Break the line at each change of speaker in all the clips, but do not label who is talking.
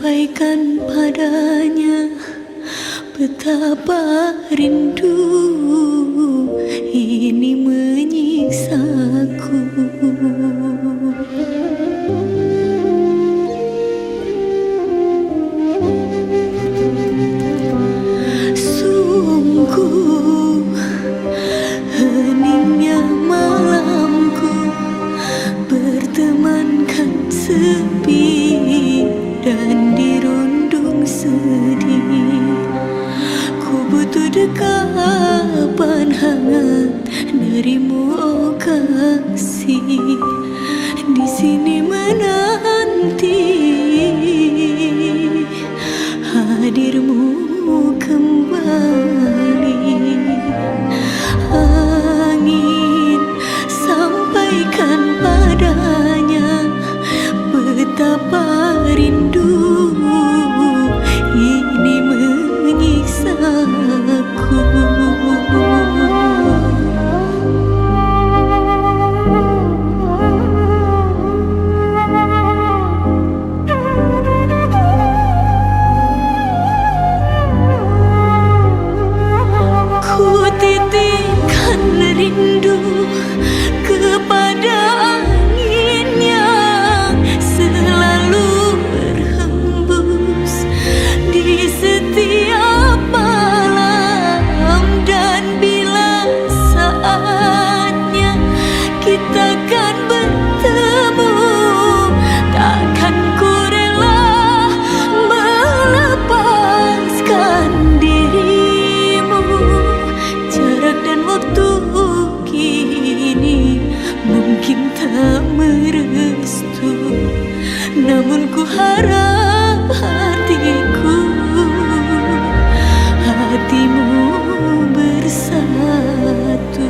sampaikan padanya betapa rindu ini menyiksaku. Sungguh heningnya malamku bertemankan sepi dan dirundung sedih. Ku butuh dekapan hangat darimu, oh kasih. Di sini menanti hadirmu kembali. Angin sampaikan padanya betapa rindu ini menyiksaku. Ku titipkan rindu kepada angin yang selalu berhembus di setiap malam, dan bila saatnya kita kan bertemu, takkan ku rela melepaskan dirimu. Jarak dan waktu kini mungkin tak merestu, namun ku harap hatimu bersatu.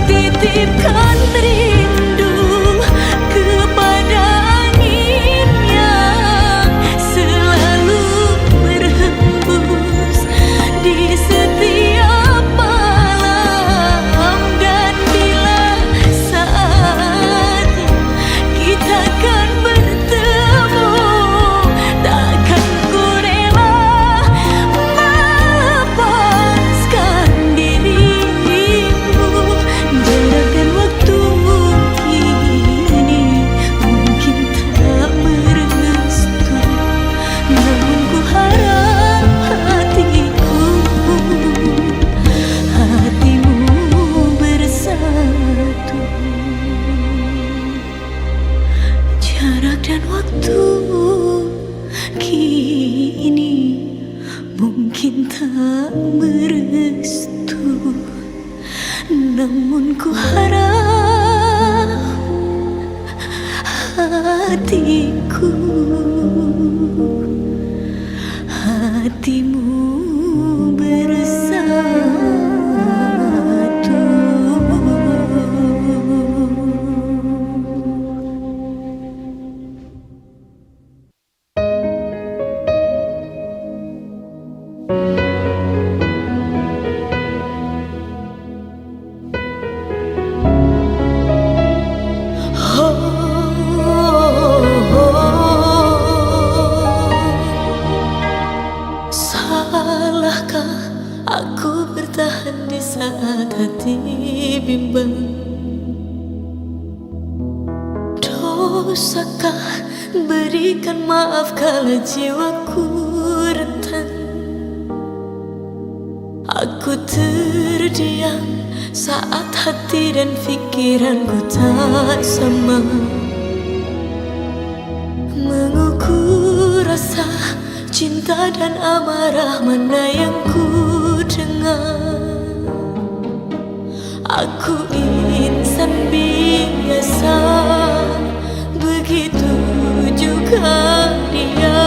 Titipkan rindu kepada angin yang selalu berhembus di setiap malam, dan bila saatnya kita kan bertemu, takkan ku rela melepaskan dirimu. Jarak dan waktu kini mungkin tak merestu, namun ku harap hatimu bersatu. Jarak dan waktu kini mungkin tak merestu, namun ku harap hatimu bersatu. Salahkah aku bertahan di saat hati bimbang? Dosakah berikan maaf kala jiwaku rentan? Aku terdiam saat hati dan pikiranku tak sama, mengukur rasa cinta dan amarah mana yang ku dengar. Aku insan biasa, begitu juga dia.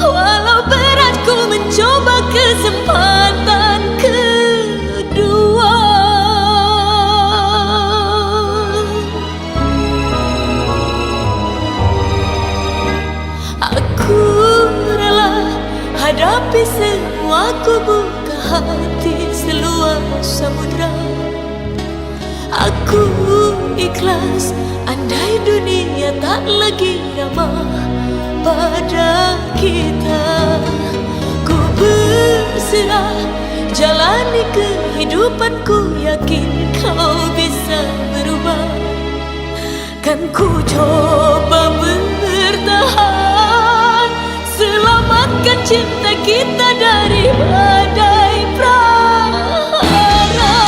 Walau berat ku mencoba kesempatan kedua. Aku rela hadapi semua, ku buka hati seluas samudra. Aku ikhlas andai dunia tak lagi ramah pada kita. Ku berserah jalani kehidupanku, yakin kau bisa berubah. Kan ku coba bertahan, selamatkan cinta kita dari badai prahara.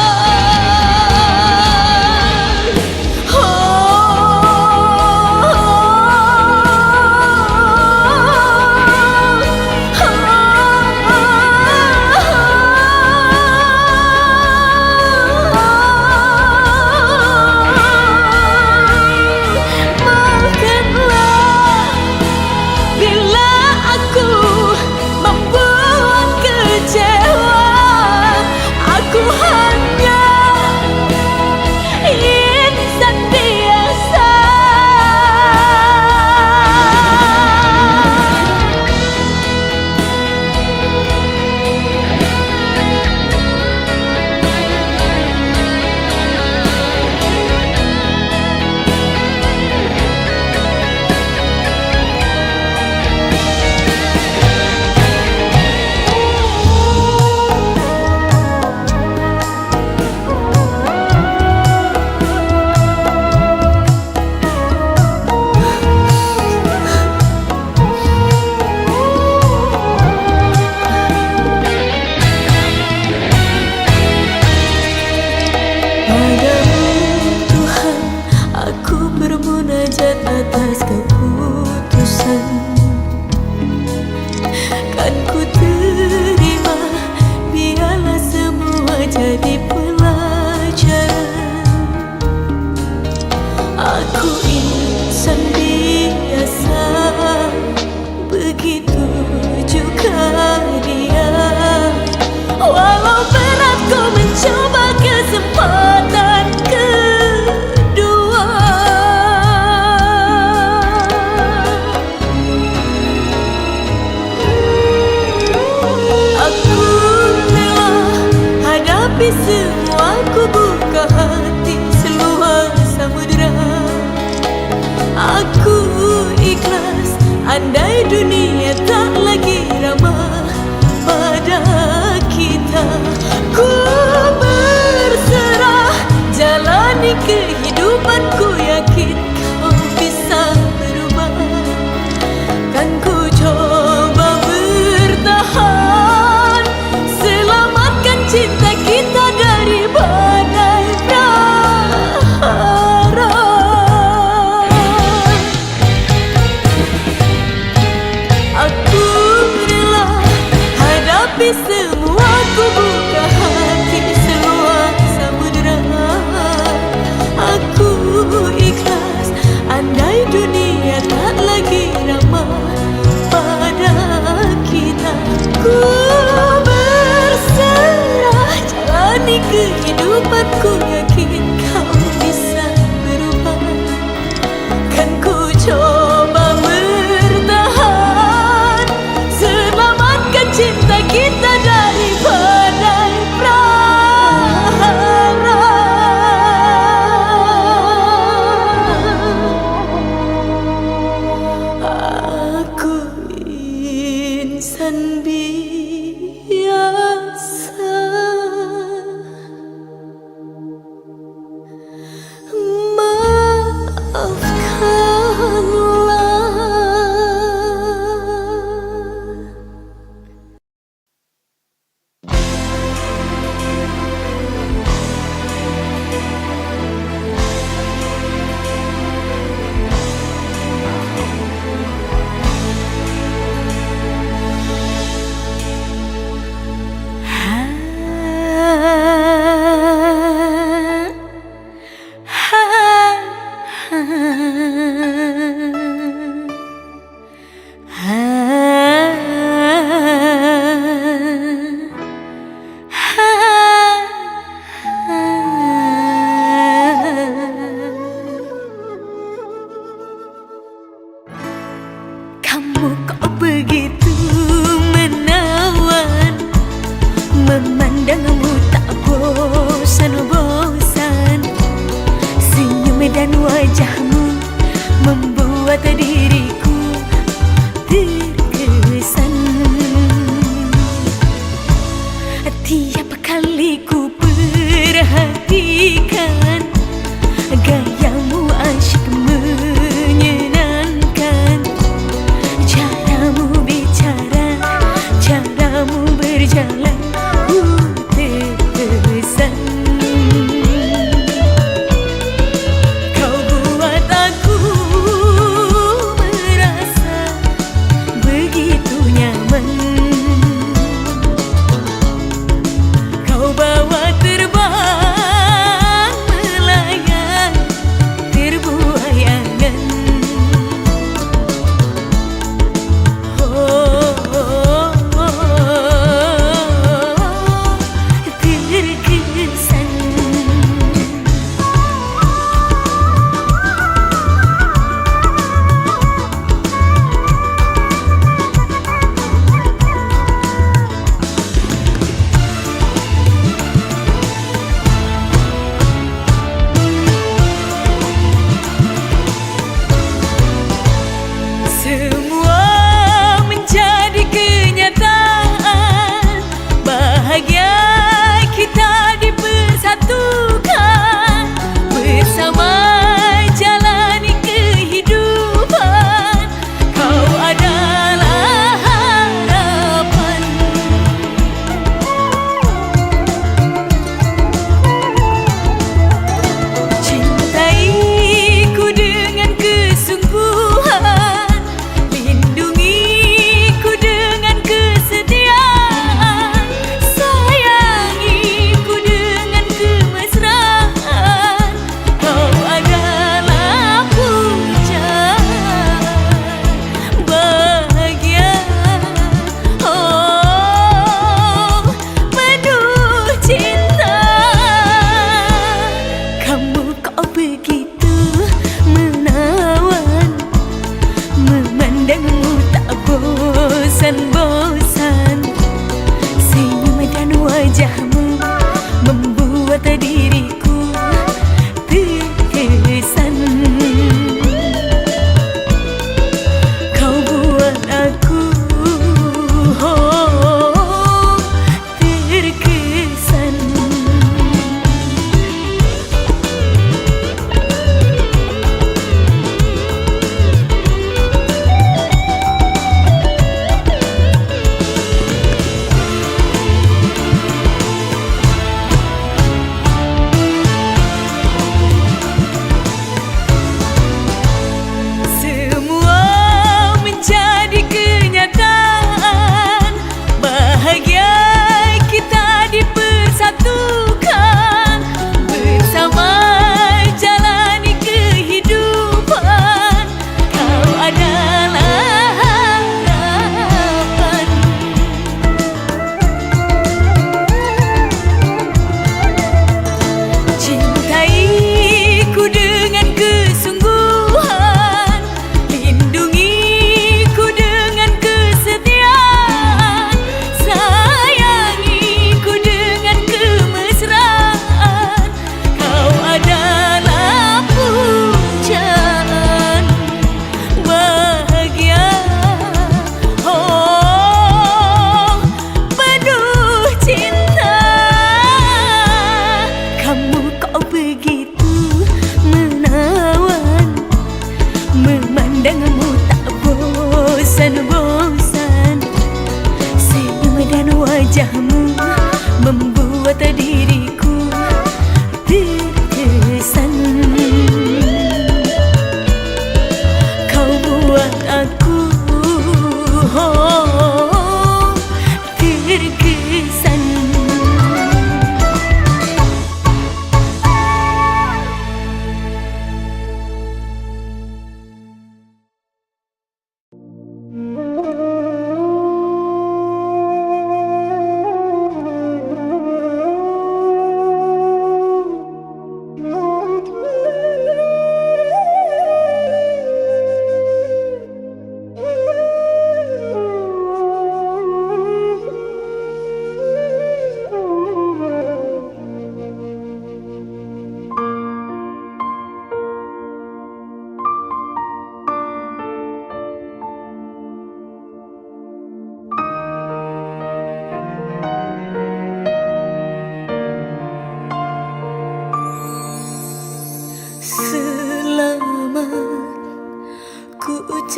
Atas keputusan, kan ku terima, biarlah semua jadi pelajaran. Aku insan biasa, begitu juga dia. Walau berat ku mencoba kesempatan kedua. Semua ku buka hati seluas samudra. Aku ikhlas andai dunia tak lagi ramah pada kita. Ku berserah jalani kehidupanku, yakin kau bisa berubah. Kan ku coba bertahan, selamatkan cinta kita dari badai prahara. Aku rela hadapi semua, ku buka hati seluas samudra. Aku ikhlas andai dunia tak lagi ramah pada kita. Ku berserah jalani kehidupanku, yakin kau bisa berubah. Kan ku coba bertahan, selamatkan cinta kita dari badai prahara. Aku insan biasa,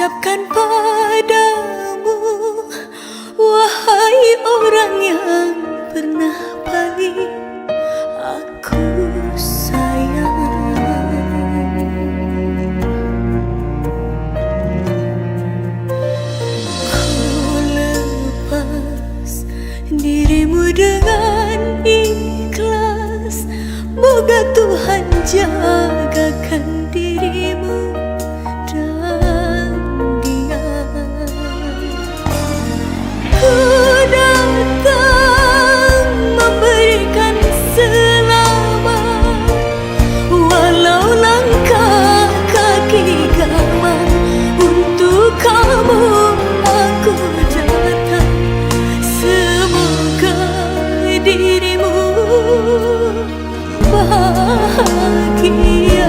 ucapkan padamu, wahai orang yang pernah paling aku sayang. Ku lepas dirimu dengan ikhlas, moga Tuhan jagakan dirimu dan dia. Ku datang memberikan selamat, walau langkah kaki gawat. Untuk kamu aku datang, semoga dirimu bahagia.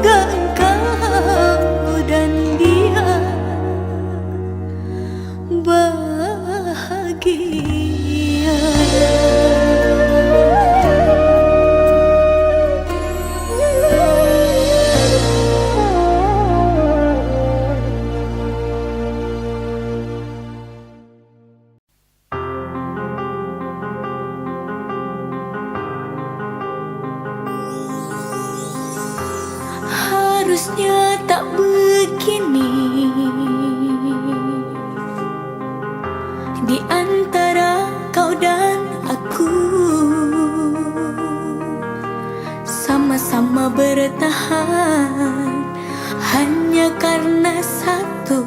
semoga engkau dan dia bahagia. Harusnya tak begini di antara kau dan aku, sama-sama bertahan hanya karena satu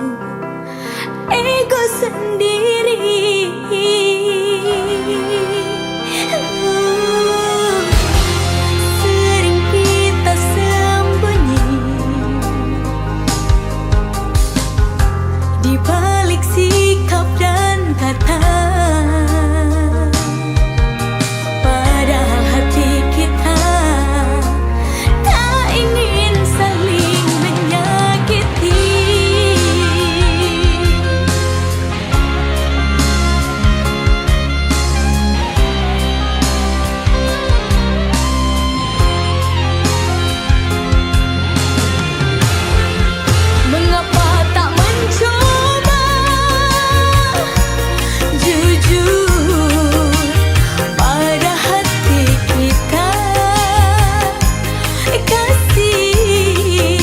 ego sendiri. Sering kita sembunyi di balik sikap dan kata, padahal hati kita tak ingin saling menyakiti. Mengapa tak mencoba jujur pada hati kita, kasih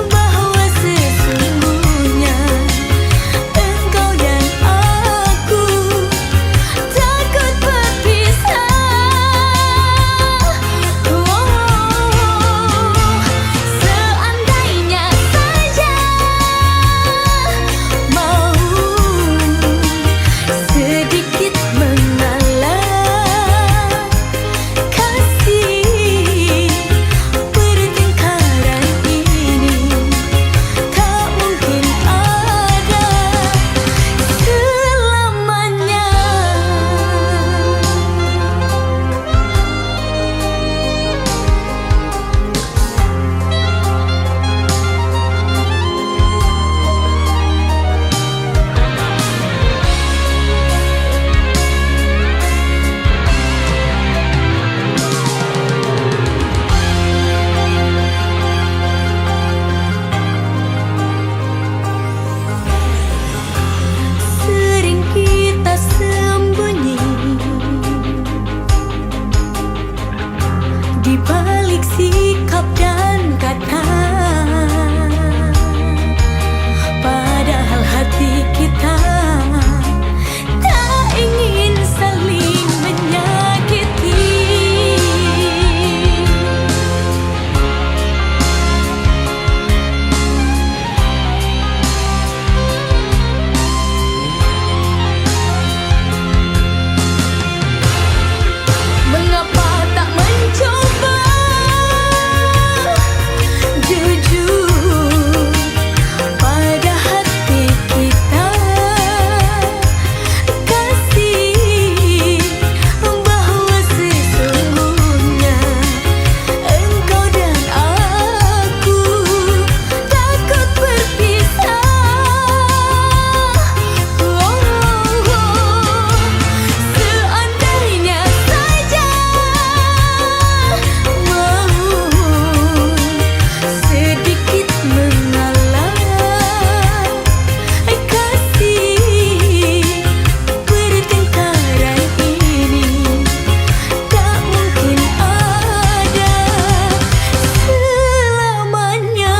bahwa sesungguhnya engkau dan aku takut berpisah. Seandainya saja mau sedikit mengalah, kasih pertengkaran ini tak mungkin ada selamanya. Sering kita sembunyi di balik sikap dan kata, padahal hati kita tak ingin saling menyakiti. Mengapa tak mencoba jujur pada hati kita, kasih bahwa sesungguhnya engkau dan aku takut berpisah. Seandainya saja mau sedikit mengalah, kasih pertengkaran ini tak mungkin ada selamanya.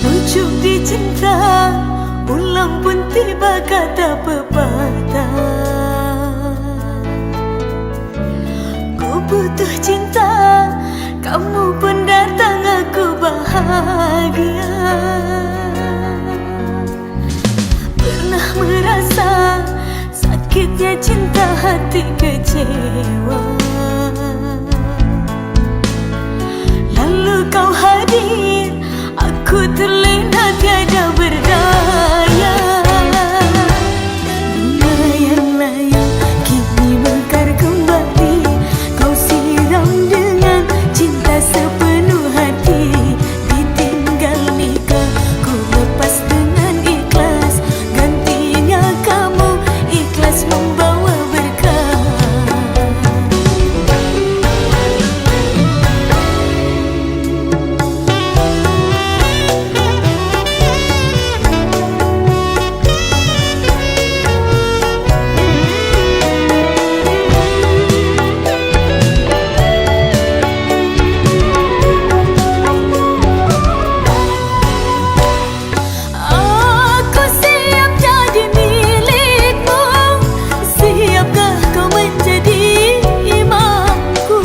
Pucuk di cinta, pulang pun tiba kata pepatah. Ku butuh cinta, kamu pun datang, aku bahagia. Pernah merasa sakitnya cinta, hati kecewa. Lalu kau hadir, aku terlena tiada berdaya. Bunga yang layu kini mekar kembali, kau siram dengan cinta sepenuh hati. Ditinggal nikah, ku lepas dengan ikhlas, gantinya kamu ikhlas membawa berkah. Aku siap jadi milikmu, siapkah kau menjadi imamku?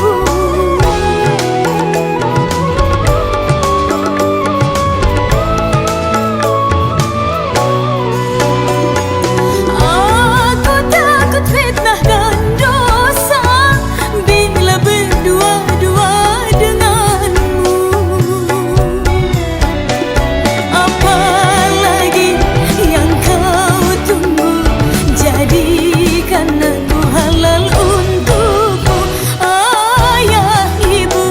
Aku takut fitnah dan dosa bila berdua-dua denganmu. Apalagi yang kau tunggu, jadikan aku halal untukmu. Ayah ibu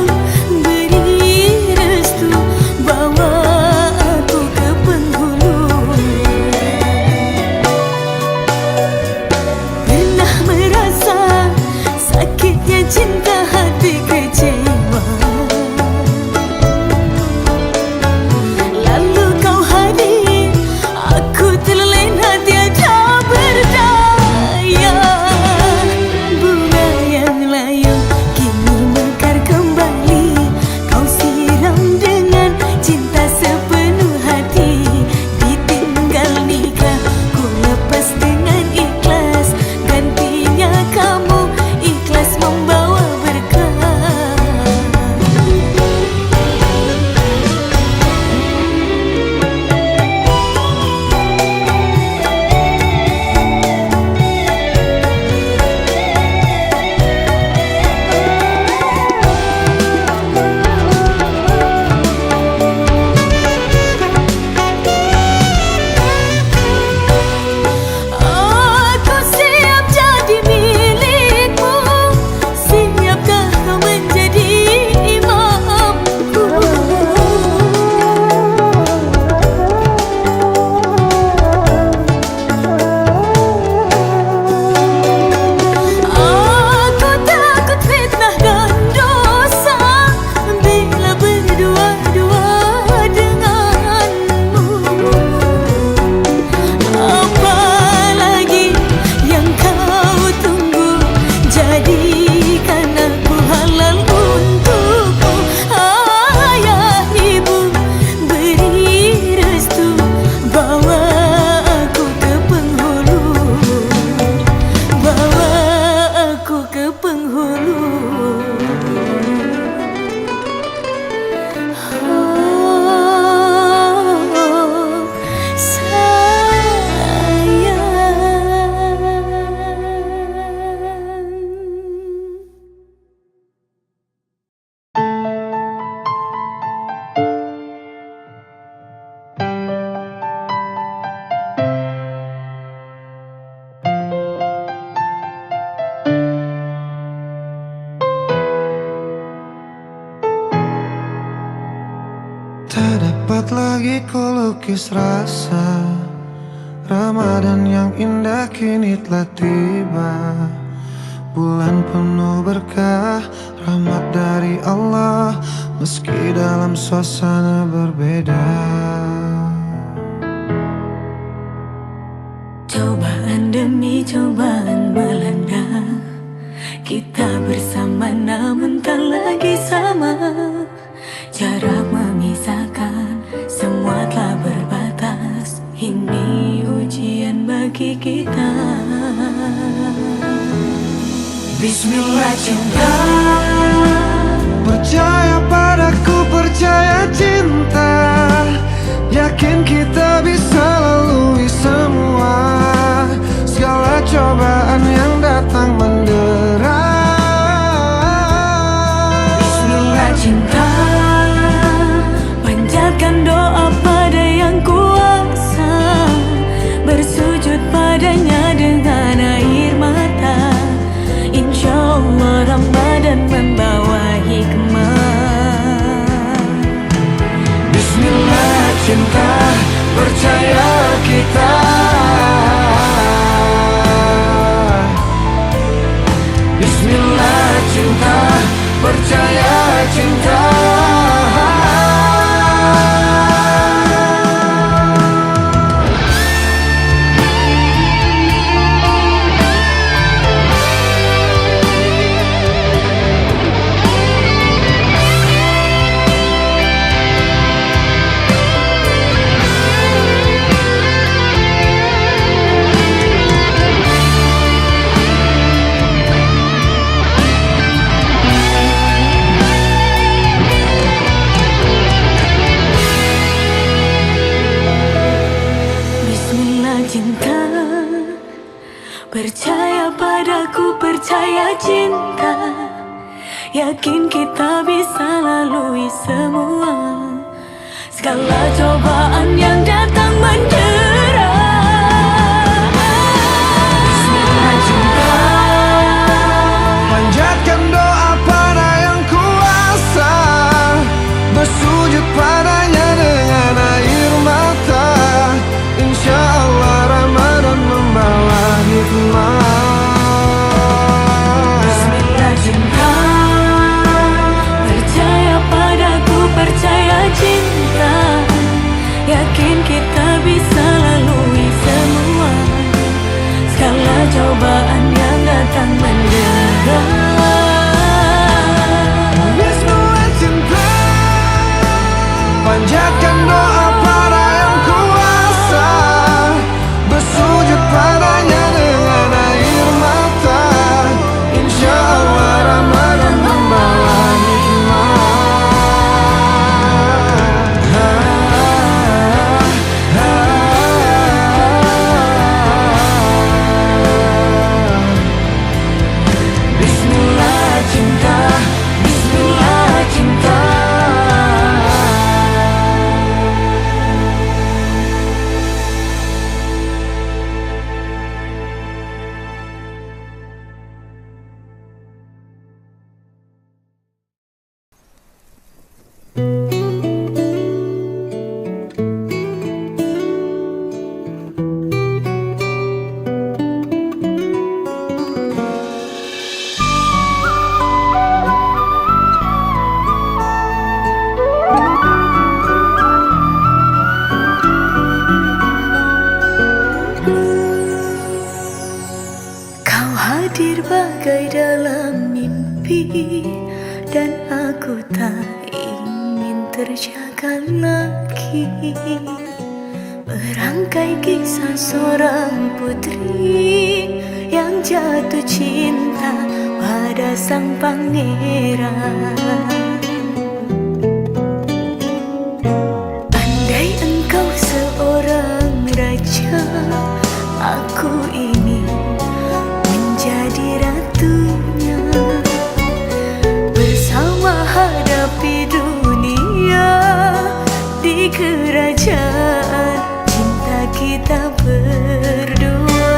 beri restu, bawa aku ke penghulu. Pernah merasa sakitnya cinta, hati kecewa. Lalu kau hadir, aku terlena tiada berdaya. Bunga yang layu kini mekar kembali, kau siram dengan cinta sepenuh hati. Ditinggal nikah, ku lepas dengan ikhlas, gantinya kamu ikhlas membawa berkah. Aku siap jadi milikmu, siapkah kau menjadi imamku? Aku takut fitnah dan dosa bila berdua-dua denganmu. Apalagi yang kau tunggu, jadikan aku halal untukmu. Ayah ibu beri restu, bawa aku ke penghulu, bawa aku ke penghulu. Oh, sayang.
Tak dapat lagi ku lukis rasa Ramadan yang indah kini telah tiba. Bulan penuh berkah, rahmat dari Allah, meski dalam suasana berbeda.
Cobaan demi cobaan melanda, kita bersama namun tak lagi sama. Jarak memisahkan, semua telah berbatas. Ini ujian bagi kita. Bismillah cinta,
percaya padaku, percaya cinta. Yakin kita bisa lalui semua segala cobaan yang datang mendera.
Bismillah cinta, panjatkan doa pada yang kuasa, bersujud padanya dengan air mata. Insya Allah Ramadan membawa hikmah.
Bismillah cinta, percaya kita. Bismillah cinta, percaya cinta.
Cinta, percaya padaku, percaya cinta. Yakin kita bisa lalui semua segala cobaan yang datang mendera. Bismillah cinta,
Panjatkan doa pada yang kuasa, bersujud padanya dengan air mata. Insya Allah Ramadan membawa hikmah.
Bismillah cinta, percaya padaku, percaya cinta. Yakin kita bisa lalui semua segala cobaan yang datang mendera.
Bismillah cinta, panjatkan doa pada yang kuasa, bersujud padanya dengan air mata. Insya Allah Ramadan membawa hikmah. Bismillah cinta, Bismillah cinta.
Kau hadir bagai dalam mimpi, dan aku tak ingin terjaga lagi. Merangkai kisah seorang putri yang jatuh cinta pada sang pangeran. Andai engkau seorang raja, aku ingin menjadi ratunya. Bersama hadapi dunia di kerajaan cinta kita berdua.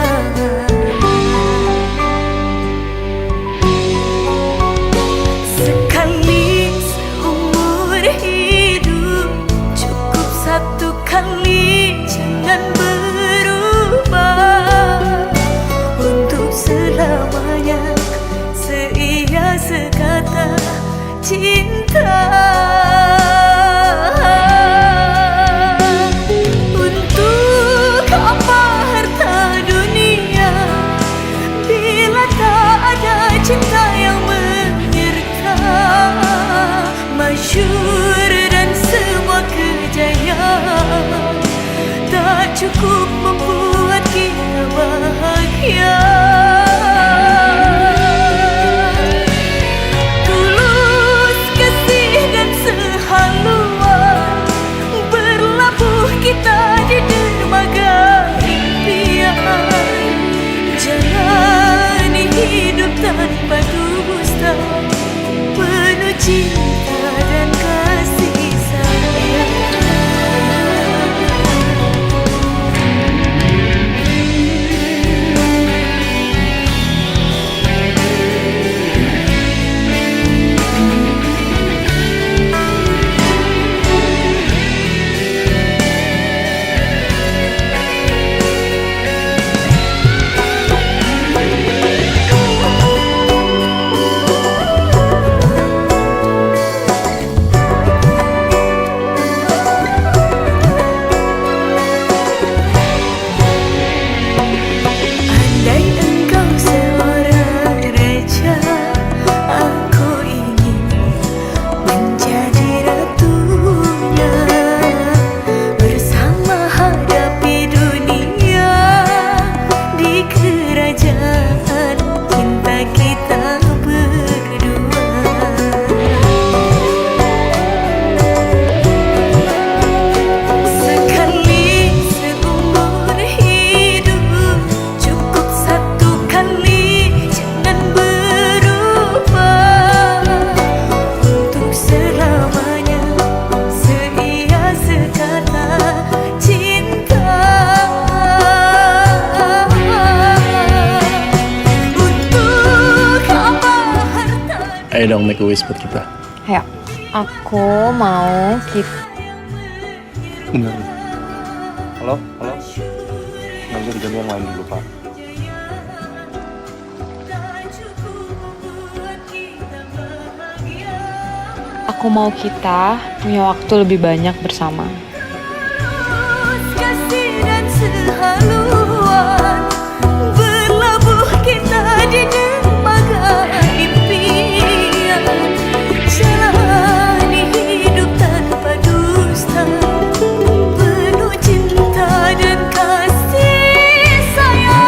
Sekali seumur hidup, cukup satu kali, jangan berubah. Untuk selamanya, seia sekata cinta. Untuk apa harta dunia bila tak ada cinta yang menyerta? Masyhur dan semua kejayaan tak cukup membuat kita bahagia. cinta dan kasih sayang. Andai engkau seorang raja, aku ingin menjadi ratunya. Bersama hadapi dunia di kerajaan cinta kita berdua. Sekali seumur hidup, cukup satu kali, jangan berubah. Untuk selamanya, seia sekata cinta. Untuk apa harta
Ayo dong make a wish buat kita.
Ayo, aku mau kita.
Bentar. Halo, halo. Nggak bisa diganti yang lain dulu, Pak.
Aku mau kita punya waktu lebih banyak bersama.
kasih dan sehaluan, berlabuh kita di dermaga impian. Jalani hidup tanpa dusta, penuh cinta dan kasih sayang.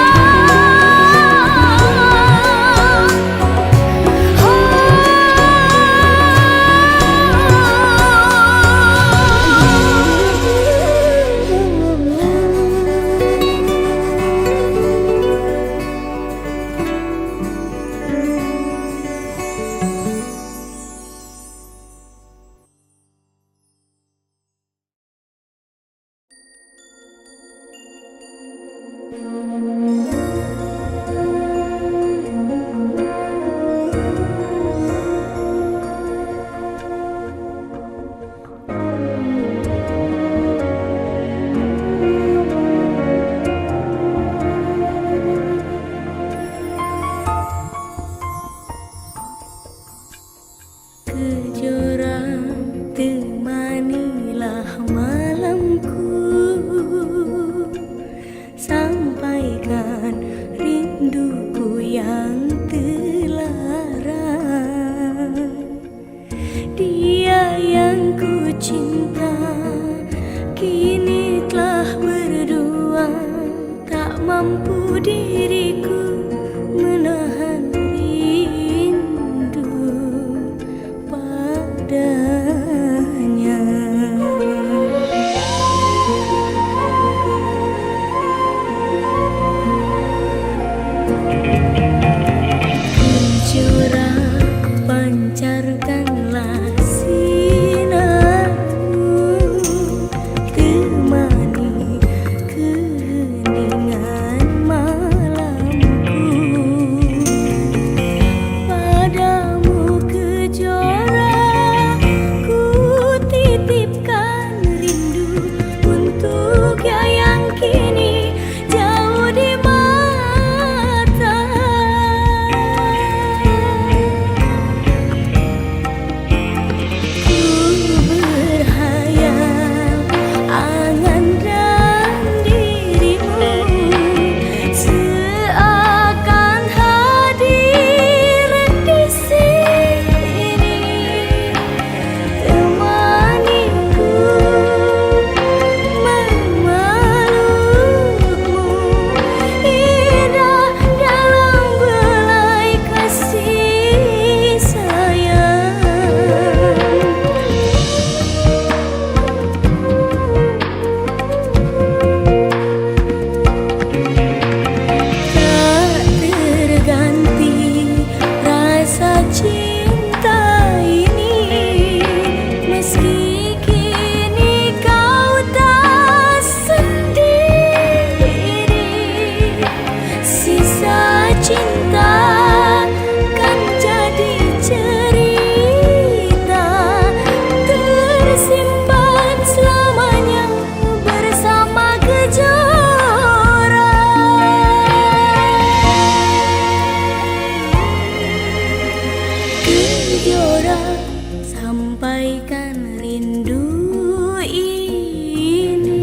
Kejora sampaikan rindu ini.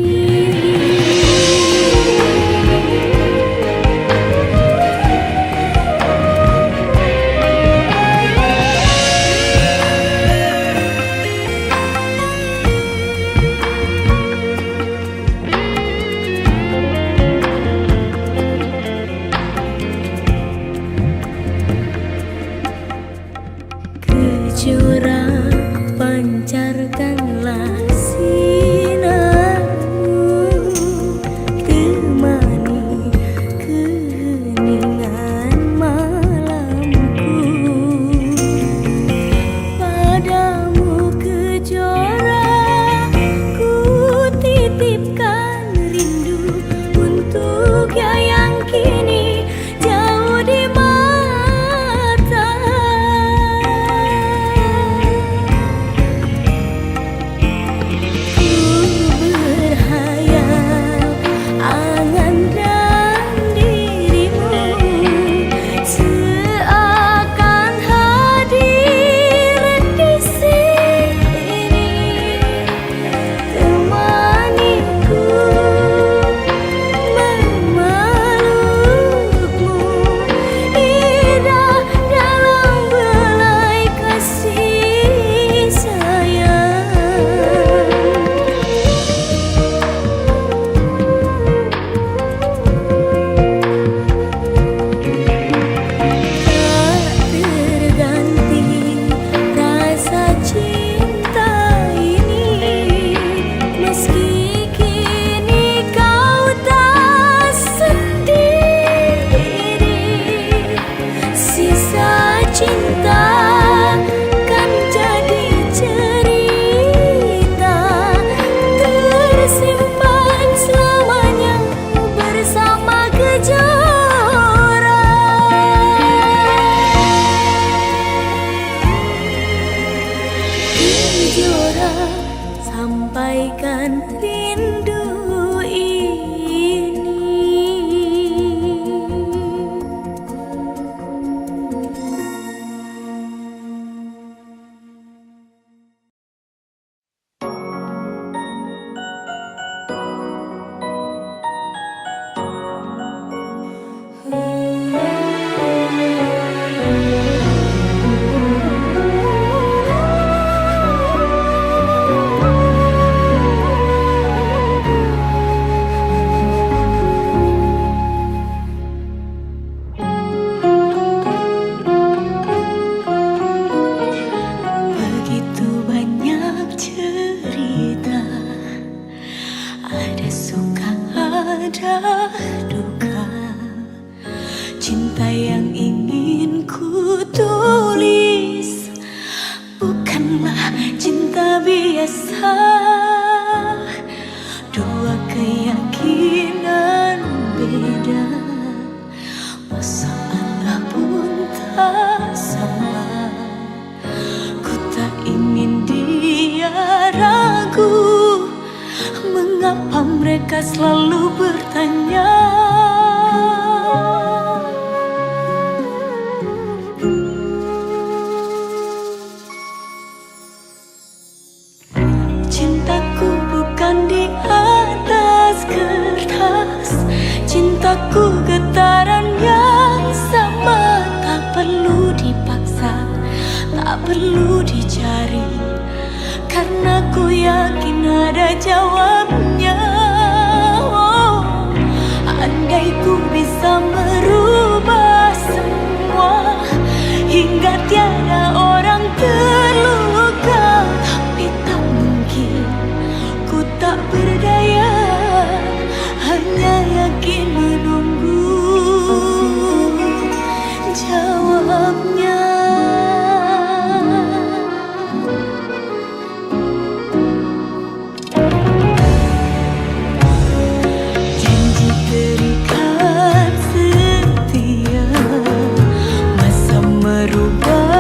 Kejora pancarkanlah sinarmu, temani keheningan malamku. Padamu Kejora ku titipkan rindu untuk yang kini jauh di mata. Ku berhayal angan dan dirimu seakan hadir di sini, temaniku memelukmu, indah dalam belai kasih sayang. Tak terganti rasa cinta ini, meski kini kau tak sendiri. Sisa cinta kan jadi cerita tersimpan selamanya bersama Kejora. Kejora sampaikan rindu ini. Begitu banyak cerita, ada suka ada duka. Cinta yang ingin ku tulis bukanlah cinta biasa. Dua keyakinan beda, masalah pun tak sama. Ku tak ingin dia ragu, mengapa mereka selalu bertanya. Cintaku bukan di atas kertas, cintaku getaran yang sama. Tak perlu dipaksa, tak perlu dicari, karena ku yakin ada jawabnya. Oh, andai ku bisa merubah semua hingga tiada orang terluka, tapi tak mungkin, ku tak berdaya, hanya yakin menunggu jawabnya. Janji terikat setia, masa merubah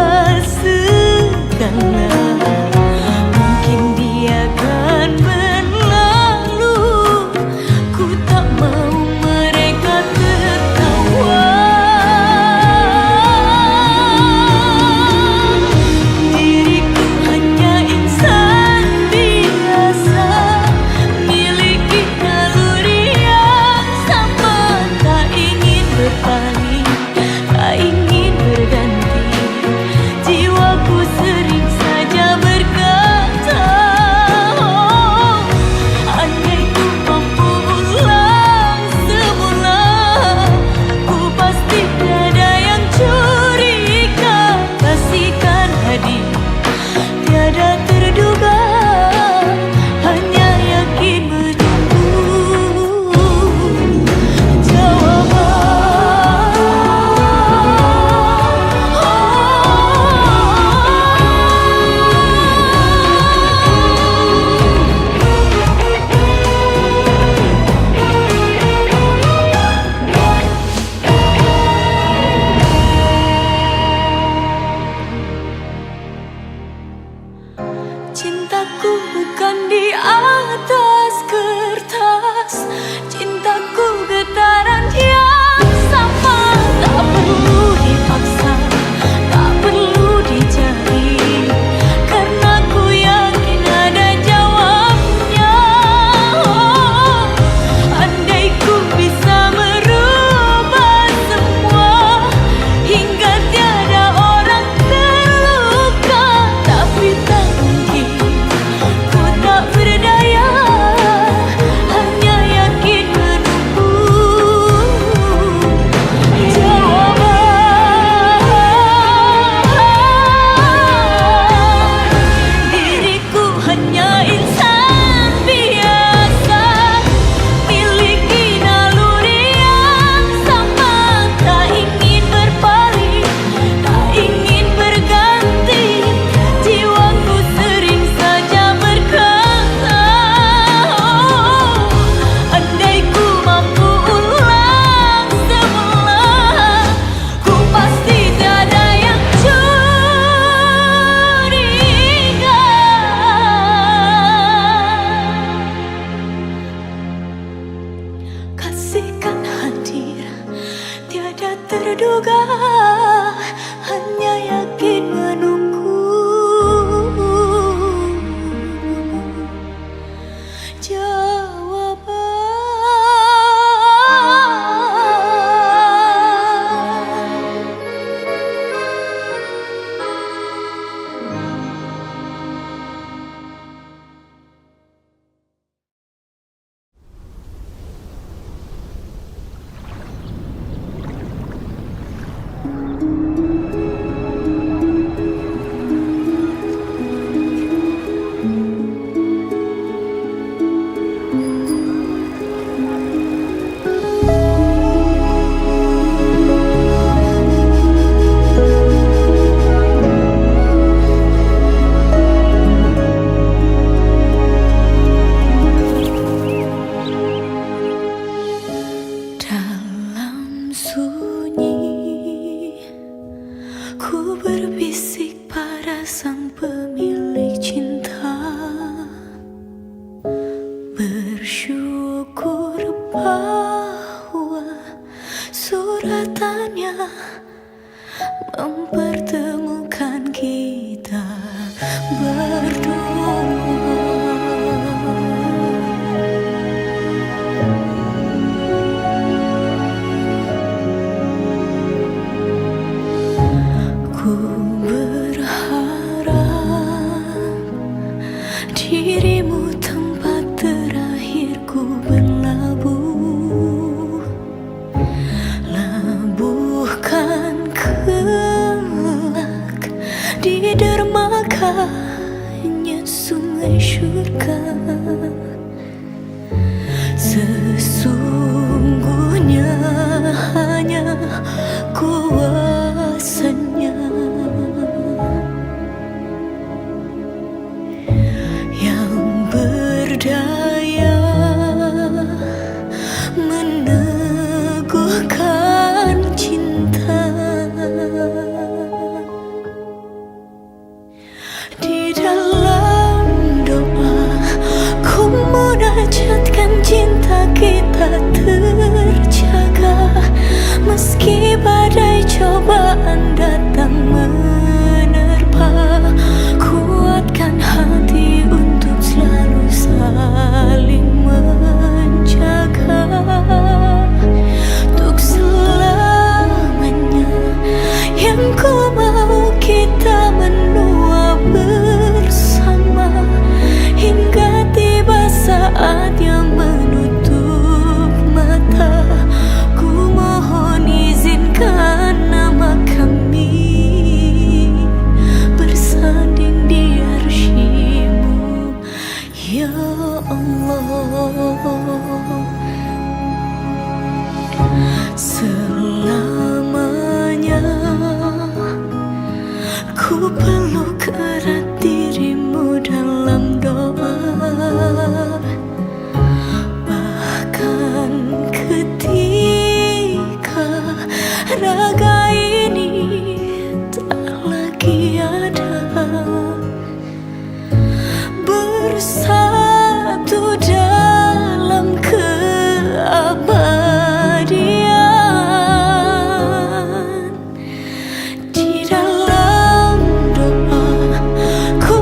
berdoa. Ku berharap dirimu tempat terakhirku berlabuh. Labuhkan kelak di dermaganya sungai syurga. Sesungguhnya hanya kuasanya yang berdaya meneguhkan cinta. Di dalam doa ku munajatkan cinta kita terjaga. Meski badai cobaan datang menerpa, kuatkan hati untuk selalu saling menjaga. Untuk selamanya yang ku mau kita menua bersama, hingga tiba saat yang menutup mata. Ku mohon izinkan nama kami bersanding di arsy-Mu, ya Allah. Selamanya ku peluk erat dirimu dalam doa. Bahkan ketika raga ini tak lagi ada, bersatu dalam keabadian. Di dalam doa ku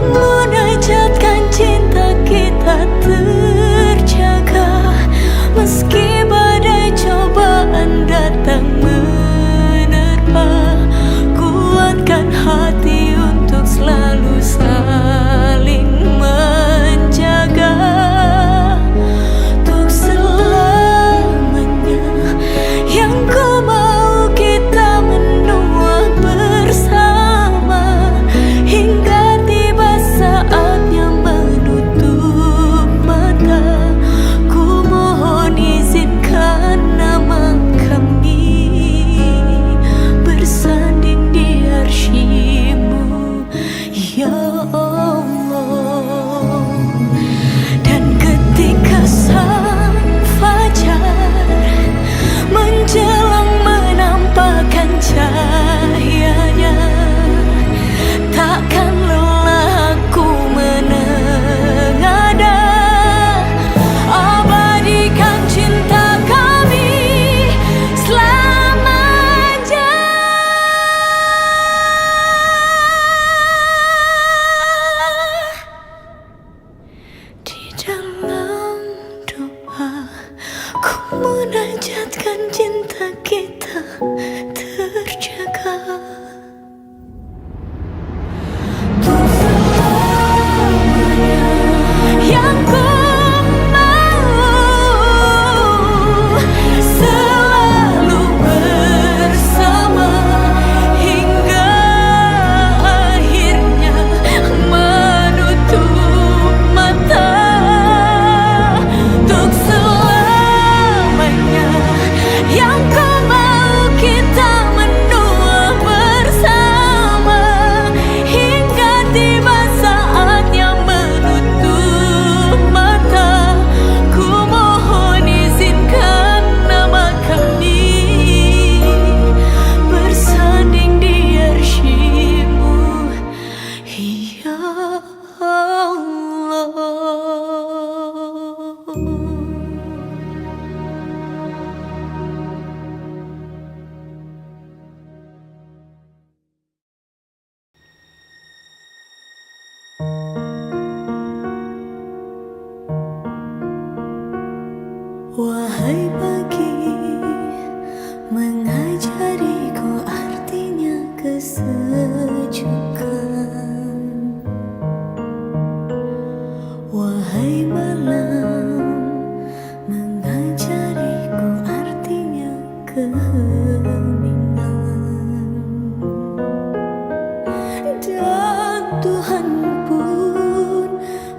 Tuhan pun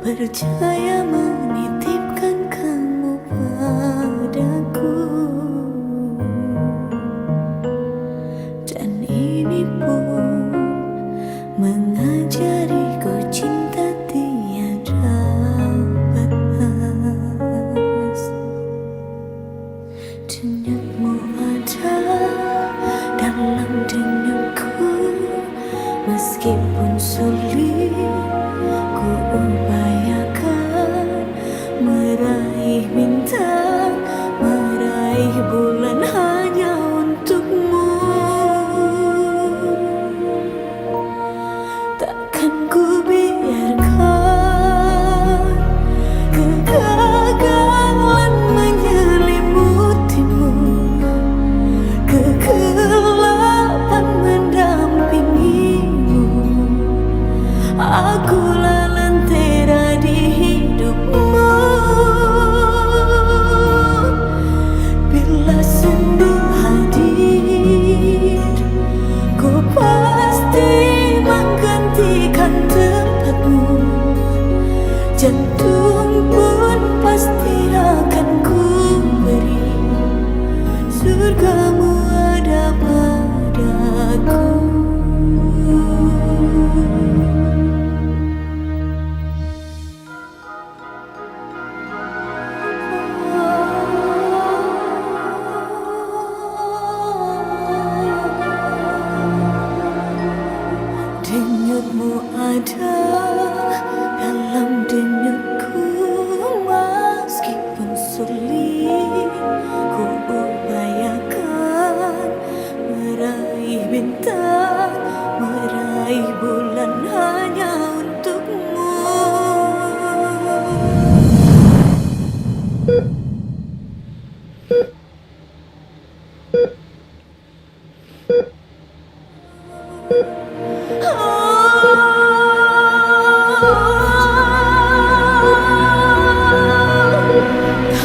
percaya menitipkan kamu padaku. Dan ini pun mengajariku cinta tiada batas. Denyutmu ada dalam denyutku, meskipun sulit ku upayakan meraih bintang, meraih bulan hanya untukmu. Takkan ku biarkan kegagalan menyelimutimu, kegelapan mendampingimu. Akulah lentera di hidupmu. Bila sendu hadir, ku pasti menggantikan tempatmu. Jantung pun pasti akan ku beri, surgamu ada padaku. Denyutmu ada dalam denyutku, meskipun sulit ku upayakan meraih bintang, meraih bulan hanya untukmu.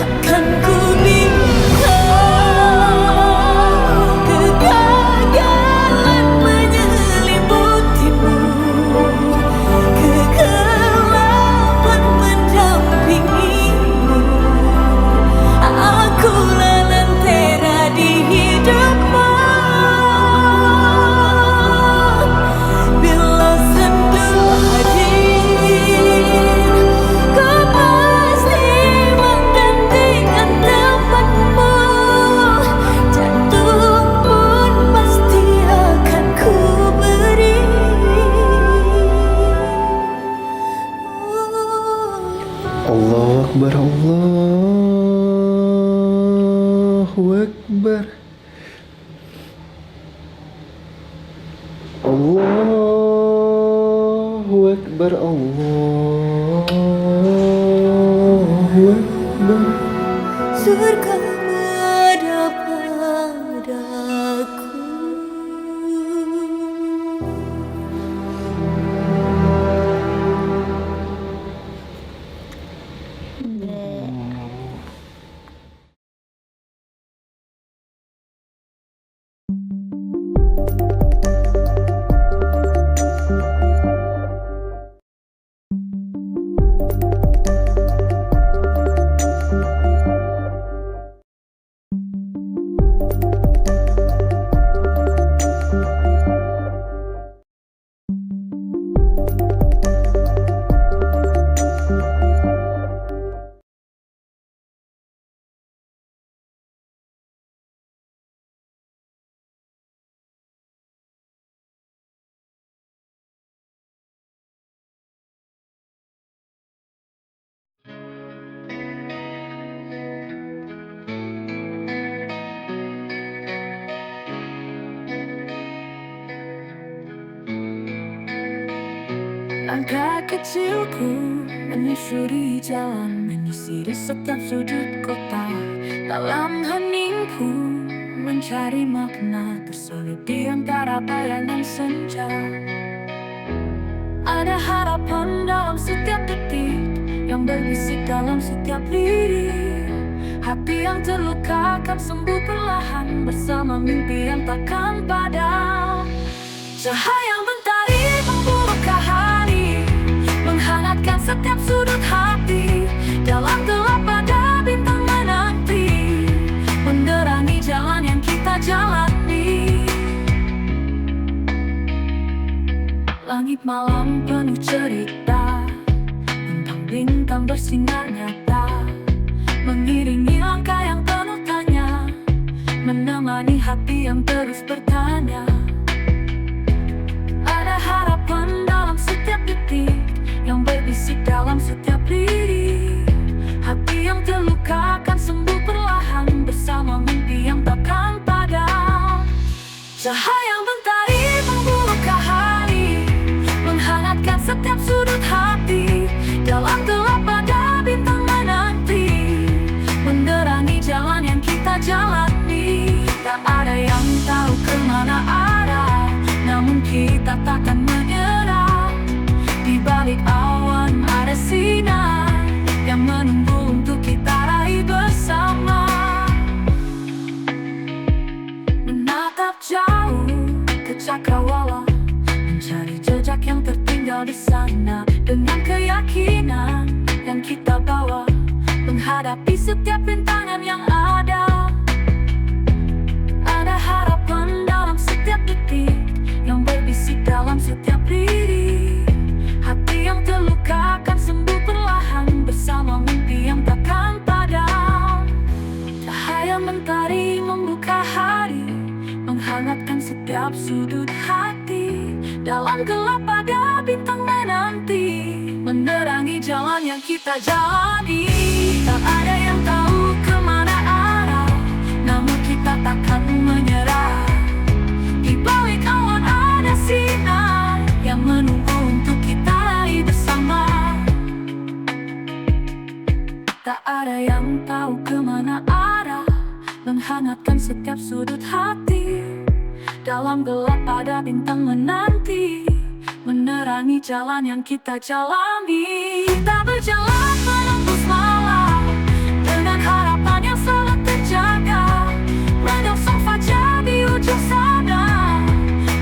Takkan ku biarkan kegagalan menyelimutimu, kegelapan mendampingimu. Akulah lentera di hidupmu. Bila sendu hadir, ku pasti menggantikan tempatmu. Jantung pun pasti akan ku beri.
Allahu Akbar, Allahu Akbar, Allahu Akbar, Allahu Akbar.
Surgamu ada padaku. Langkah kecilku menyusuri jalan, menyisiri setiap sudut kota. Dalam heningku mencari makna, terselip di antara bayangan senja. Ada harapan dalam setiap detik, yang berbisik dalam setiap lirik. Hati yang terluka akan sembuh perlahan, bersama mimpi yang takkan padam. Cahaya mentari membuka hati malam penuh cerita, bintang-bintang bersinar nyata, mengiringi langkah yang penuh tanya, menemani hati yang terus bertanya. Ada harapan dalam setiap detik, yang berbisik dalam setiap lirik. Hati yang terluka akan sembuh perlahan, bersama mimpi yang takkan padam. Cahaya mentari membuka hari, menghangatkan setiap sudut hati. Dalam gelap ada bintang menanti, menerangi jalan yang kita jalani. Tak ada yang tahu kemana arah, namun kita takkan menyerah. Di balik awan ada sinar yang menunggu untuk kita raih bersama. Menatap jauh ke cakrawala, mencari jejak yang tertinggal di sana. Dengan keyakinan yang kita bawa, menghadapi setiap rintangan yang ada. Ada harapan dalam setiap detik, yang berbisik dalam setiap lirik. Hati yang terluka akan sembuh perlahan, bersama mimpi yang takkan padam. Cahaya mentari membuka hari, menghangatkan setiap sudut hati. Dalam gelap ada bintang menanti, menerangi jalan yang kita jalani. Tak ada yang tahu kemana arah, namun kita takkan menyerah. Di balik awan ada sinar yang menunggu untuk kita raih bersama. Tak ada yang tahu kemana arah, menghangatkan setiap sudut hati. Dalam gelap ada bintang menanti, menerangi jalan yang kita jalani. Kita berjalan menembus malam, dengan harapan yang selalu terjaga. Menyongsong fajar di ujung sana,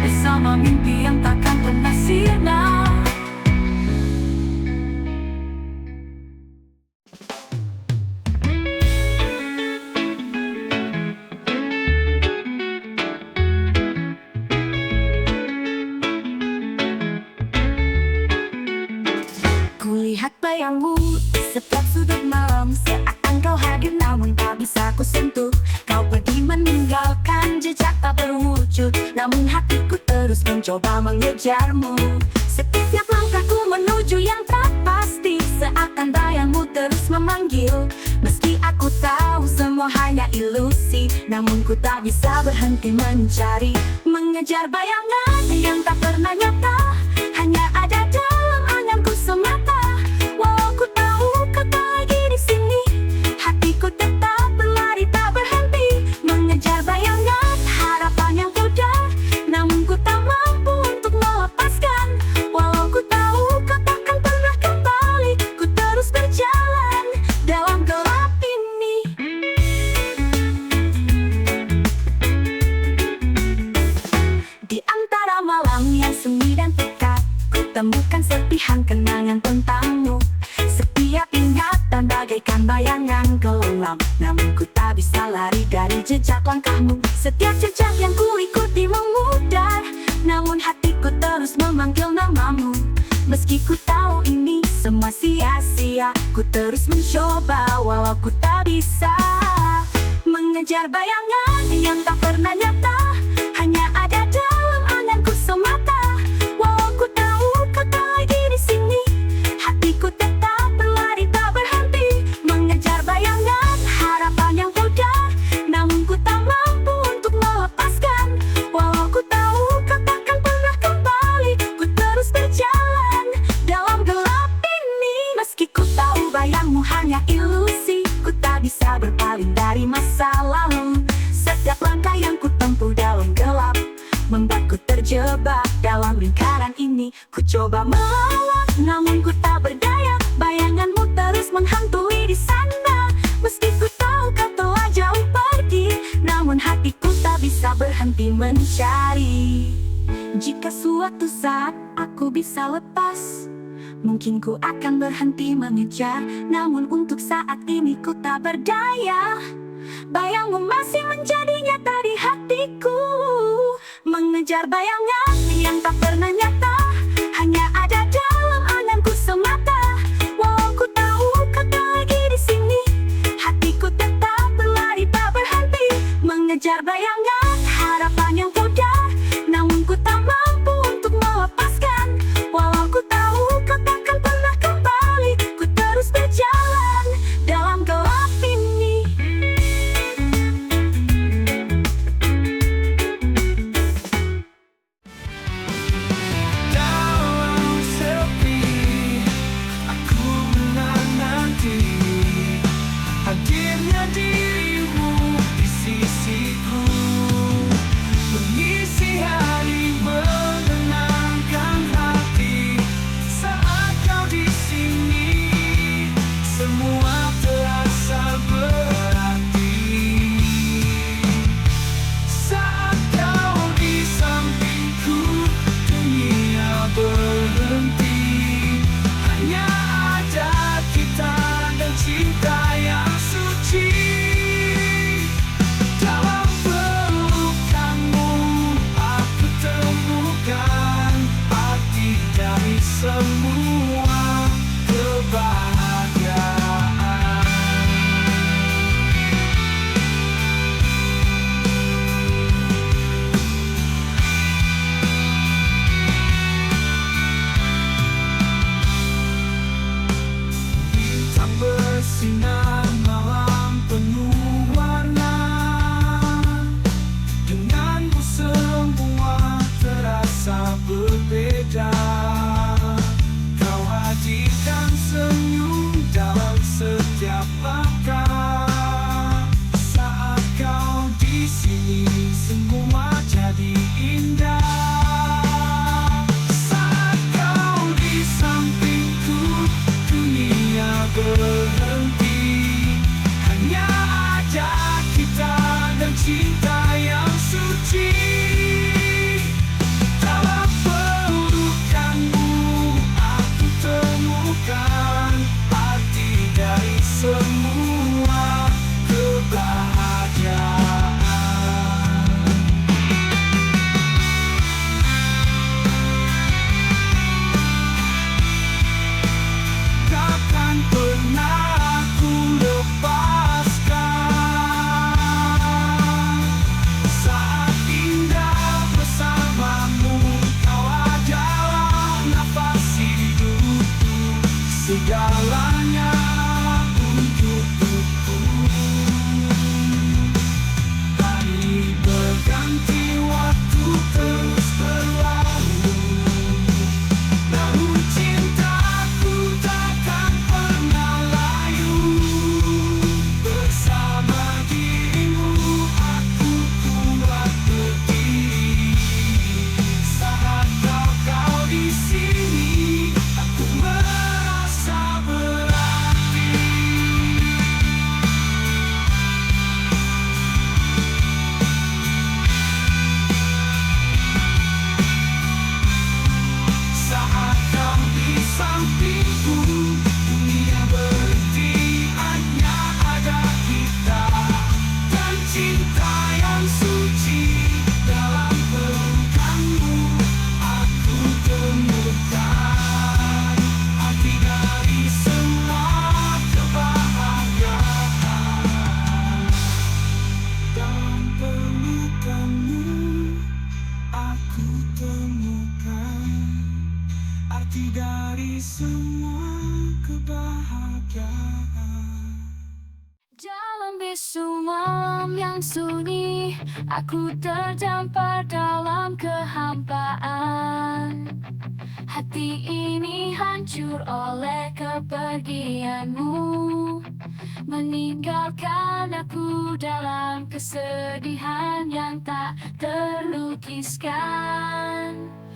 bersama mimpi yang takkan pernah sirna. Kulihat bayangmu di setiap sudut malam, seakan kau hadir namun tak bisa ku sentuh. Kau pergi meninggalkan jejak tak berwujud, namun hatiku terus mencoba mengejarmu. Setiap langkahku menuju yang tak pasti, seakan bayangmu terus memanggil. Meski aku tahu semua hanya ilusi, namun ku tak bisa berhenti mencari, mengejar bayangan yang tak pernah nyata, hanya ada dalam anganku semata. Walau ku tahu kau tak lagi di sini, hatiku tetap berlari tak berhenti, mengejar bayangan harapan yang pudar, namun ku tak mampu untuk melepaskan. Walau ku tahu kau takkan pernah kembali, ku terus berjalan dalam gelap ini. Di antara malam yang semi dan pekat, ku temukan serpihan kenangan tentangmu. Setiap ingatan bagaikan bayangan gelap, namun ku tak bisa lari dari jejak langkahmu. Setiap jejak yang ku ikuti memudar, namun hatiku terus memanggil namamu. Meski ku tahu ini semua sia-sia, ku terus mencoba walau ku tak bisa. Mengejar bayangan yang tak pernah nyata, hanya ada dalam anganku semata. Walau ku tahu kau tak lagi di sini, hatiku tetap berlari tak berhenti, mengejar bayangan harapan yang pudar, namun ku tak mampu untuk melepaskan. Walau ku tahu kau takkan pernah kembali, ku terus berjalan dalam gelap ini. Meski ku tahu bayangmu hanya ilusi, ku tak bisa berpaling dari masa lalu. Setiap langkah yang ku tempuh dalam gelap membuatku terjebak dalam lingkaran ini. Ku coba melawan, namun ku tak berdaya, bayanganmu terus menghantui di sana. Meski ku tahu kau telah jauh pergi, namun hatiku tak bisa berhenti mencari. Jika suatu saat aku bisa lepas, mungkin ku akan berhenti mengejar, namun untuk saat ini ku tak berdaya. Bayangmu masih menjadi nyata di hatiku, mengejar bayangan yang tak pernah nyata, hanya
semua kebahagiaan. Bintang bersinar malam penuh warna, denganmu semua terasa berbeda. Kau hadirkan senyum dalam setiap langkah. Saat kau di sini semua jadi indah. Saat kau di sampingku dunia berhenti. Hanya ada kita dan cinta yang suci. Dalam pelukanmu aku temukan arti dari semua kebahagiaan. Takkan pernah aku lepaskan. Saat indah bersamamu, kau adalah nafas hidupku, segalanya untukku. Hari berganti, waktu terus berlalu, namun cintaku takkan pernah layu. Bersama dirimu aku kuat berdiri. Saat kau di sini aku merasa berarti. Saat kau di sampingku dunia berhenti. Hanya ada kita dan cinta yang suci. Dalam pelukanmu aku temukan arti dari semua kebahagiaan. Dalam pelukanmu aku temukan arti dari semua kebahagiaan.
Dalam bisu malam yang sunyi, aku terdampar dalam kehampaan. Hati ini hancur oleh kepergianmu, meninggalkan aku dalam kesedihan yang tak terlukiskan.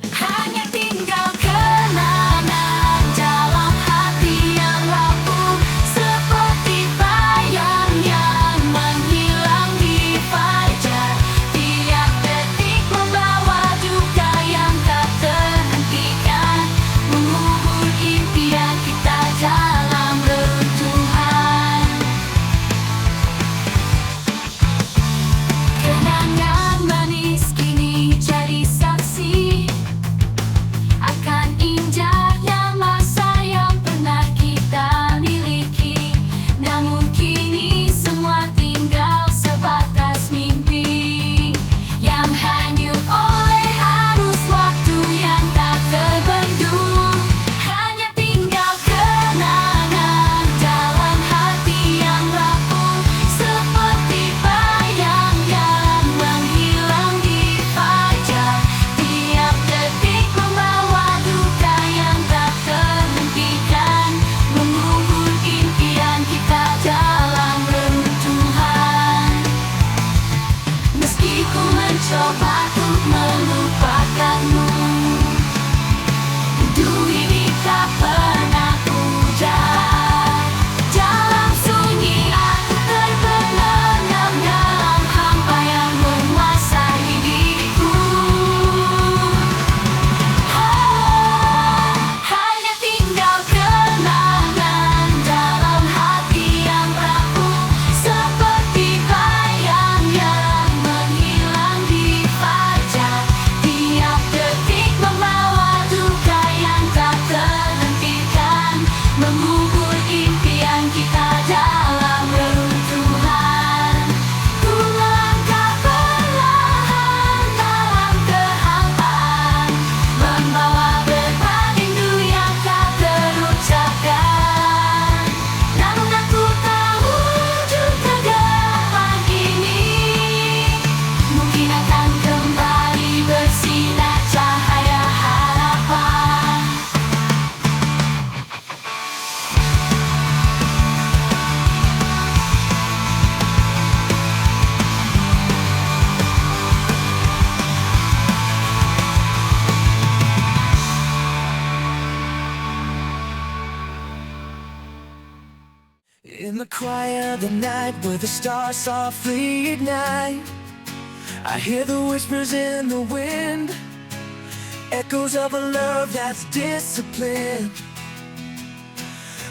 Hanya tinggal kenangan dalam hati yang rapuh, seperti bayang yang menghilang di fajar. Tiap detik membawa duka yang tak terhentikan, mengubur impian kita dalam reruntuhan. Kenangan manis kini jadi saksi akan indah
In the quiet of the night where the stars softly ignite, I hear the whispers in the wind, echoes of a love that's disciplined.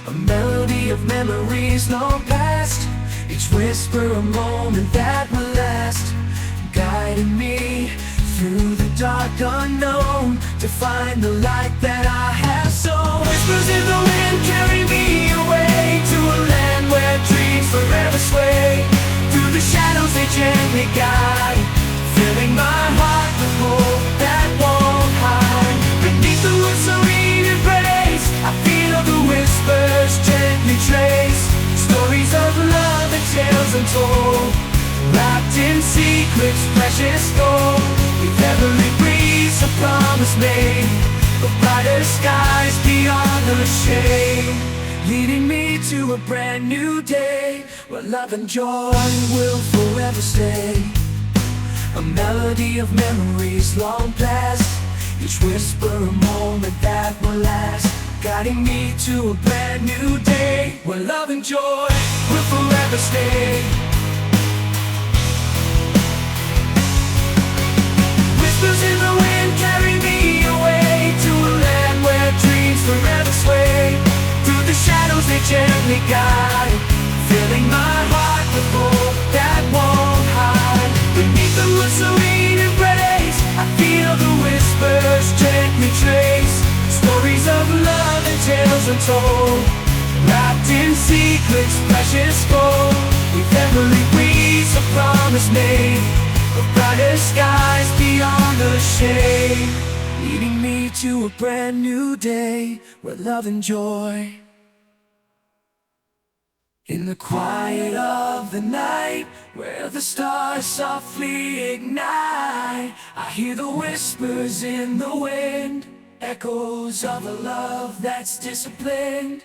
A melody of memories long past, each whisper a moment that will last, guiding me through the dark unknown to find the light that I have sown. Whispers in the wind carry me away to a land where dreams forever sway. Through the shadows they gently guide, filling my heart with hope that won't hide. Beneath the wood's serene embrace, I feel the whispers gently trace stories of love and tales untold, wrapped in secrets, precious gold. With heavenly breeze, a promise made of brighter skies beyond the shade, leading me to a brand new day where love and joy will forever stay. A melody of memories long past, each whisper a moment that will last, guiding me to a brand new day where love and joy will forever stay. Whispers in the wind carry me away to a land where dreams forever sway. Through the shadows they gently guide, filling my heart with hope that won't hide. Beneath the wood's serene embrace, I feel the whispers gently trace stories of love and tales untold, wrapped in secrets, precious gold. With heavenly breeze, a promise made of brighter skies beyond the shade, leading me to a brand new day where love and joy. In the quiet of the night, where the stars softly ignite, I hear the whispers in the wind, echoes of a love that's disciplined.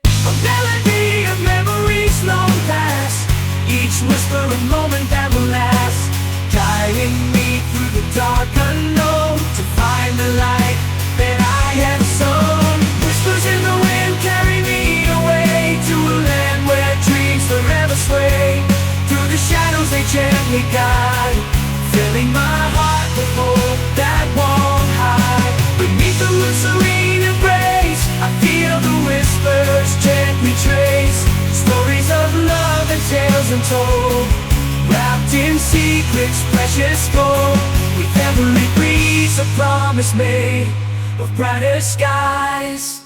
A melody of memories long past, each whisper a moment that will last, guiding me through the dark unknown to find the light that I have sown. Whispers in the wind carry me away to a land where dreams forever sway. Through the shadows they gently guide, filling my heart with hope that won't hide. Beneath the wood's serene embrace, I feel the whispers gently trace stories of love and tales untold, wrapped in secrets, precious gold. With heavenly breeze, a promise made of brighter skies.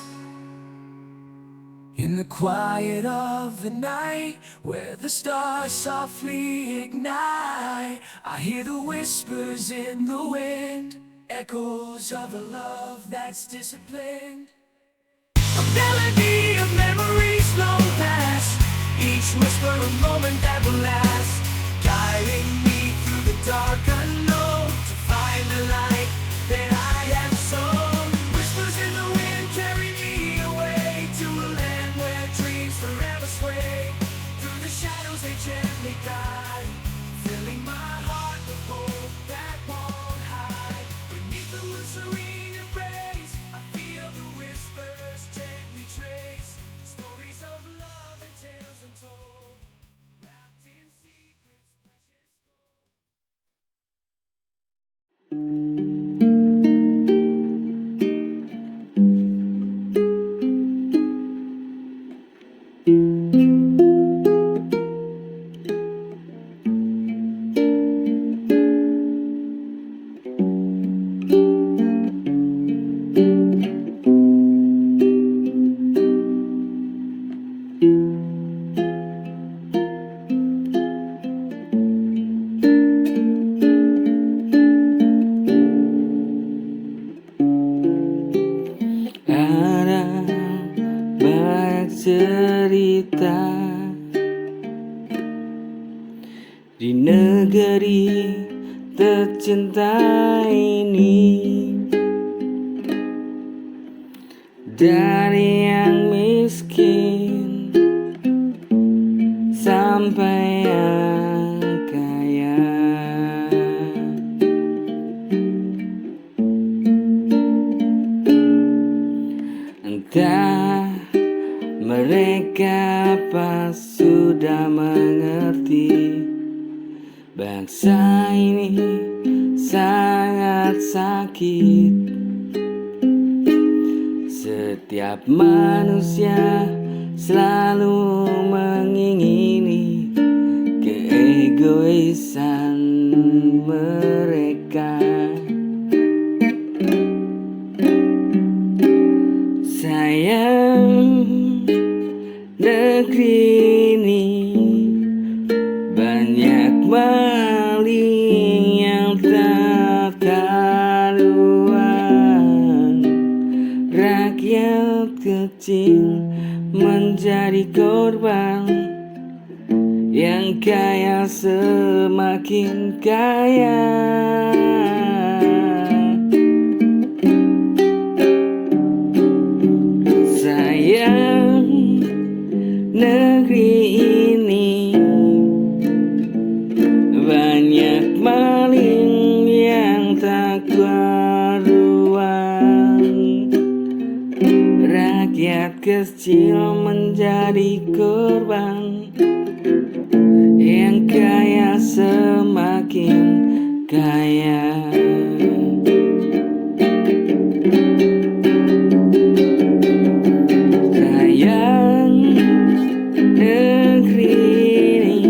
In the quiet of the night, where the stars softly ignite, I hear the whispers in the wind, echoes of a love that's disciplined. A melody of memories long past, each whisper a moment that will last, guiding me through the dark unknown to find the light that I have sown. Whispers in the wind carry me away to a land where dreams forever sway. Through the shadows they gently guide, filling my heart with hope that won't hide. Beneath the wood's serene embrace, I feel the whispers gently trace stories of love and tales untold, wrapped in secrets,
Ada banyak cerita di negeri tercinta ini, dari yang miskin sampai yang kaya. Entah Mereka pas sudah mengerti bangsa ini sangat sakit. Setiap manusia selalu mengingini keegoisan mereka. Sayang, negeri ini banyak maling yang tak karuan. Rakyat kecil menjadi korban, yang kaya semakin kaya. Sayang, negeri ini banyak maling yang tak karuan. Rakyat kecil menjadi korban, yang kaya semakin kaya. Sayang, negeri ini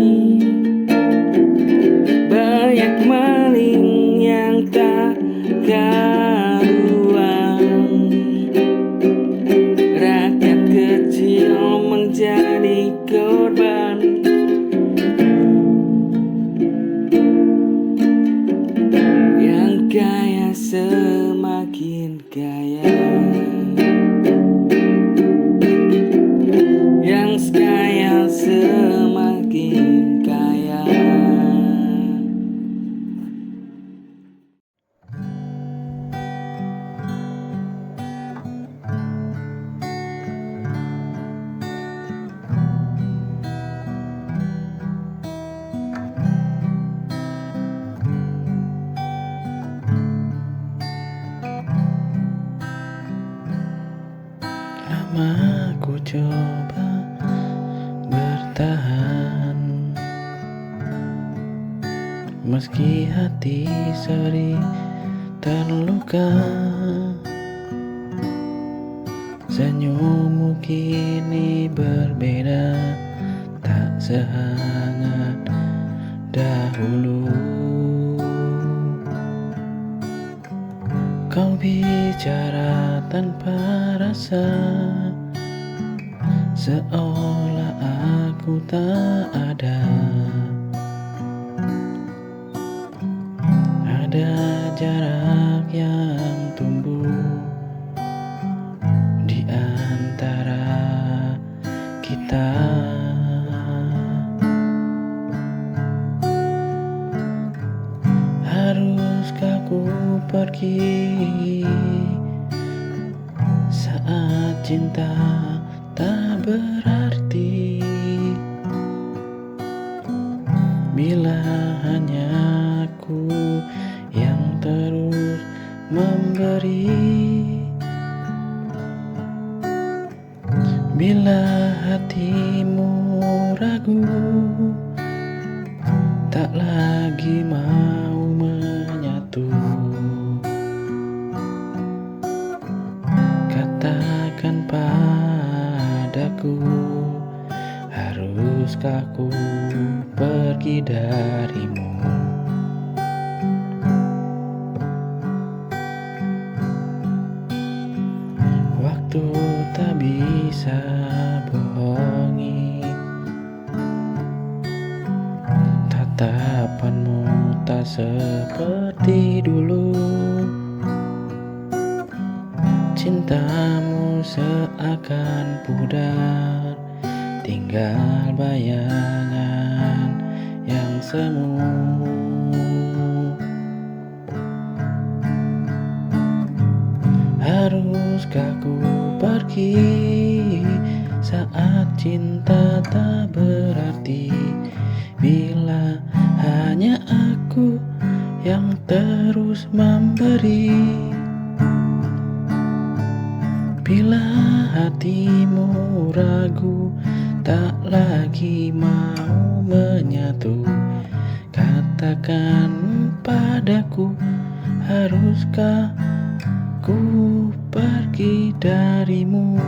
banyak maling yang tak karuan. Rakyat kecil menjadi korban, yang kaya semakin kaya. Yang kaya semakin kaya.
Lama ku coba bertahan, meski hati sering terluka. Senyummu kini berbeda, tak sehangat dahulu. Kau bicara tanpa rasa, seolah aku tak ada. Ada jarak yang tumbuh di antara kita. Haruskah ku pergi saat cinta tak berarti, bila hanya aku yang terus memberi? Bila hatimu ragu, tak lagi mau menyatu, katakan padaku, haruskah ku pergi darimu? Waktu tak bisa bohongi, tatapanmu tak seperti dulu. Cintamu seakan pudar, tinggal bayangan yang semu. Haruskah ku pergi saat cinta tak berarti, bila hanya aku yang terus memberi? Bila hatimu ragu, tak lagi mau menyatu. Katakan padaku, haruskah ku pergi darimu?